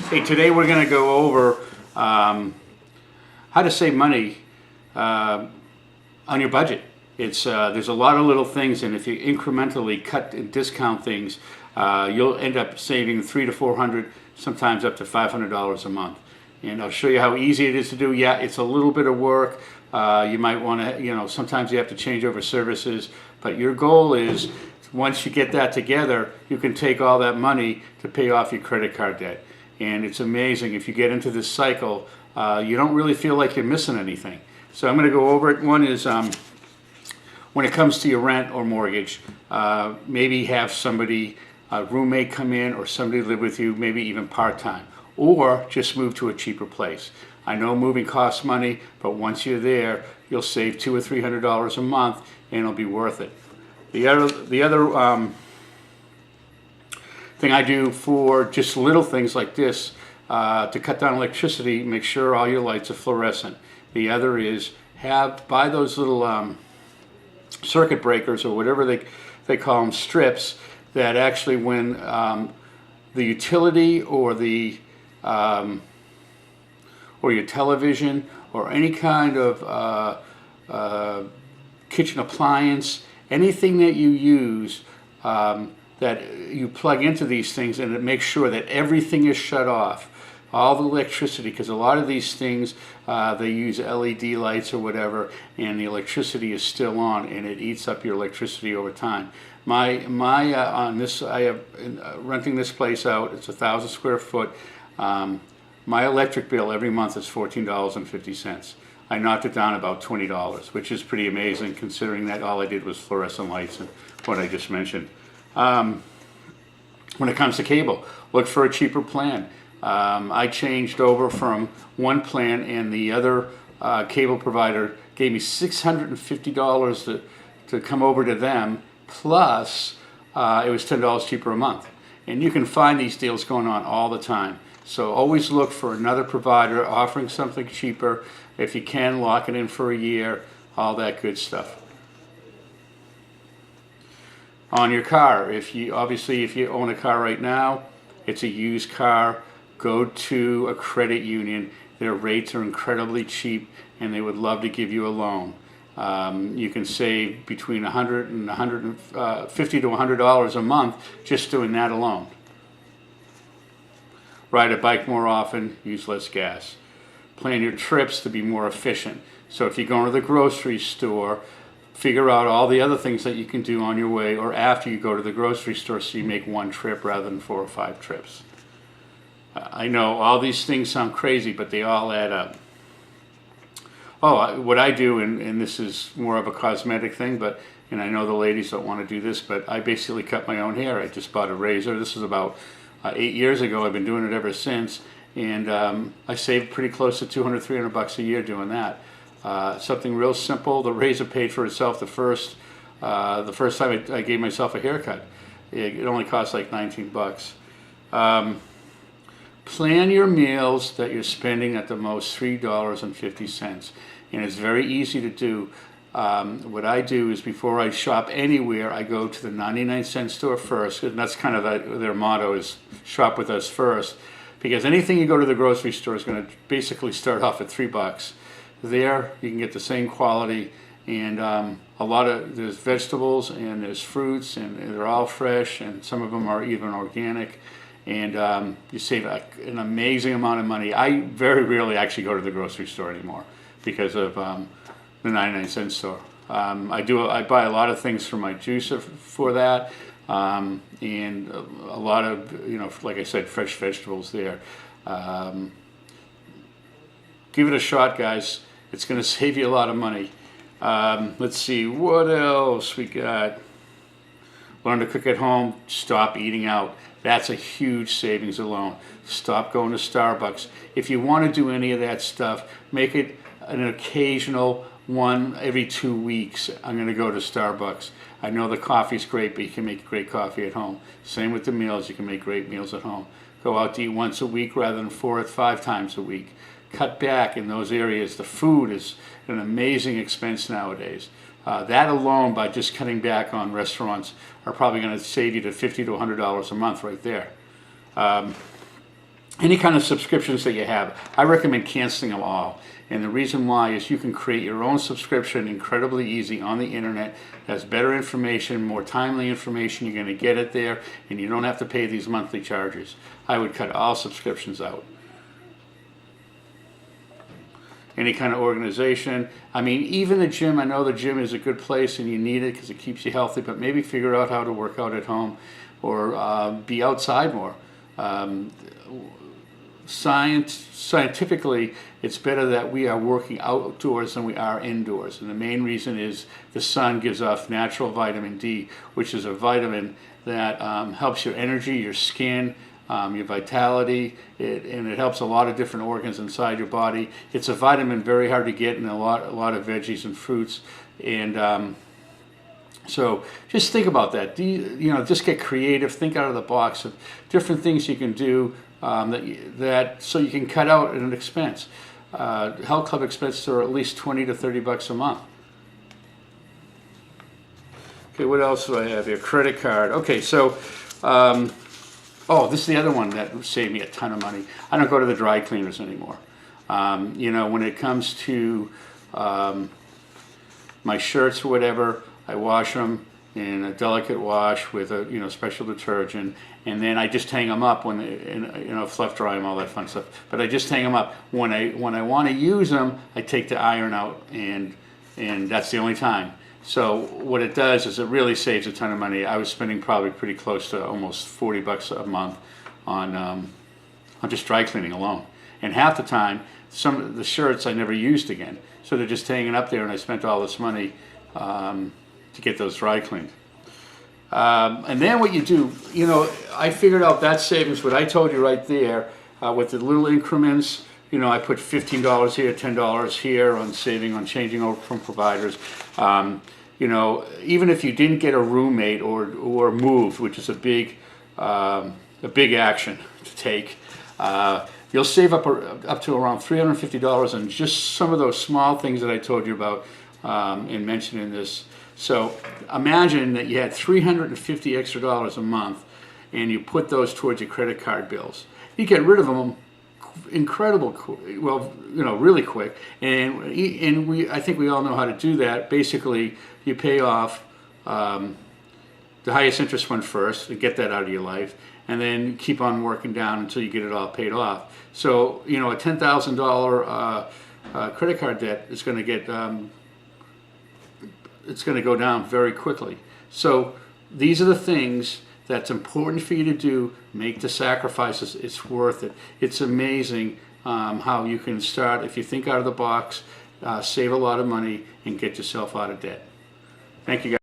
Hey, today we're going to go over how to save money on your budget. There's a lot of little things, and if you incrementally cut and discount things, you'll end up saving $300 to $400, sometimes up to $500 a month. And I'll show you how easy it is to do. Yeah, it's a little bit of work. You might want to, sometimes you have to change over services, but your goal is once you get that together, you can take all that money to pay off your credit card debt. And it's amazing, if you get into this cycle, you don't really feel like you're missing anything. So I'm going to go over it. One is when it comes to your rent or mortgage, maybe have somebody, a roommate come in or somebody live with you, maybe even part-time, or just move to a cheaper place. I know moving costs money, but once you're there, you'll save $200 or $300 a month, and it'll be worth it. The other thing I do for just little things like this to cut down electricity, make sure all your lights are fluorescent. The other is buy those little circuit breakers or whatever they call them, strips, that actually when the utility or or your television or any kind of kitchen appliance, anything that you use that you plug into these things, and it makes sure that everything is shut off, all the electricity, because a lot of these things they use LED lights or whatever, and the electricity is still on, and it eats up your electricity over time. On this, I have renting this place out. It's 1,000 square foot. My electric bill every month is $14.50. I knocked it down about $20, which is pretty amazing considering that all I did was fluorescent lights and what I just mentioned. When it comes to cable, look for a cheaper plan. I changed over from one plan, and the other cable provider gave me $650 to come over to them, plus it was $10 cheaper a month. And you can find these deals going on all the time. So always look for another provider offering something cheaper. If you can, lock it in for a year, all that good stuff. On your car, if you own a car right now, it's a used car, go to a credit union. Their rates are incredibly cheap, and they would love to give you a loan. You can save between $100 and $150 to $100 a month just doing that alone. Ride a bike more often, use less gas. Plan your trips to be more efficient. So if you're going to the grocery store, figure out all the other things that you can do on your way or after you go to the grocery store, so you make one trip rather than 4 or 5 trips. I know all these things sound crazy, but they all add up. What I do, and this is more of a cosmetic thing, and I know the ladies don't want to do this, but I basically cut my own hair. I just bought a razor. This is about 8 years ago. I've been doing it ever since, and I saved pretty close to $200, $300 a year doing that. Something real simple. The razor paid for itself the first time I gave myself a haircut. It only cost like 19 bucks. Plan your meals that you're spending at the most $3.50, and it's very easy to do. What I do is, before I shop anywhere, I go to the 99-cent store first, and that's kind of their motto, is shop with us first, because anything you go to the grocery store is going to basically start off at $3. There you can get the same quality, and there's vegetables and there's fruits, and they're all fresh, and some of them are even organic, and you save an amazing amount of money. I very rarely actually go to the grocery store anymore because of the 99-cent store. I buy a lot of things for my juicer for that, and a lot of, like I said, fresh vegetables there. Give it a shot, guys. It's going to save you a lot of money. Let's see, what else we got? Learn to cook at home. Stop eating out. That's a huge savings alone. Stop going to Starbucks. If you want to do any of that stuff, make it an occasional one every 2 weeks. I'm going to go to Starbucks. I know the coffee's great, but you can make great coffee at home. Same with the meals. You can make great meals at home. Go out to eat once a week rather than 4 or 5 times a week. Cut back in those areas. The food is an amazing expense nowadays. That alone, by just cutting back on restaurants, are probably going to save you to $50 to $100 a month right there. any kind of subscriptions that you have, I recommend canceling them all. And the reason why is you can create your own subscription incredibly easy on the internet. It has better information, more timely information. You're going to get it there, and you don't have to pay these monthly charges. I would cut all subscriptions out. Any kind of organization. I mean, even the gym, I know the gym is a good place and you need it because it keeps you healthy, but maybe figure out how to work out at home or be outside more. Scientifically, it's better that we are working outdoors than we are indoors. And the main reason is the sun gives off natural vitamin D, which is a vitamin that helps your energy, your skin, your vitality, and it helps a lot of different organs inside your body. It's a vitamin very hard to get in a lot of veggies and fruits. And so just think about that. Just get creative. Think out of the box of different things you can do that so you can cut out an expense. Health club expenses are at least $20 to $30 a month. Okay, what else do I have here? Credit card. Okay, so this is the other one that saved me a ton of money. I don't go to the dry cleaners anymore. When it comes to my shirts or whatever, I wash them in a delicate wash with a special detergent, and then I just hang them up when fluff dry them, all that fun stuff. But I just hang them up when I want to use them. I take the iron out, and that's the only time. So what it does is it really saves a ton of money. I was spending probably pretty close to almost $40 a month on just dry cleaning alone. And half the time, some of the shirts I never used again. So they're just hanging up there, and I spent all this money to get those dry cleaned. And then what you do, I figured out that savings, what I told you right there, with the little increments. I put $15 here, $10 here on saving, on changing over from providers. Even if you didn't get a roommate or moved, which is a big action to take, you'll save up to around $350 on just some of those small things that I told you about and mentioned in this. So imagine that you had $350 extra a month, and you put those towards your credit card bills. You get rid of them really quick, and I think we all know how to do that. Basically, you pay off the highest interest one first and get that out of your life, and then keep on working down until you get it all paid off. So a $10,000 credit card debt is going to get it's going to go down very quickly. So these are the things that's important for you to do. Make the sacrifices. It's worth it. It's amazing how you can start, if you think out of the box, save a lot of money, and get yourself out of debt. Thank you, guys.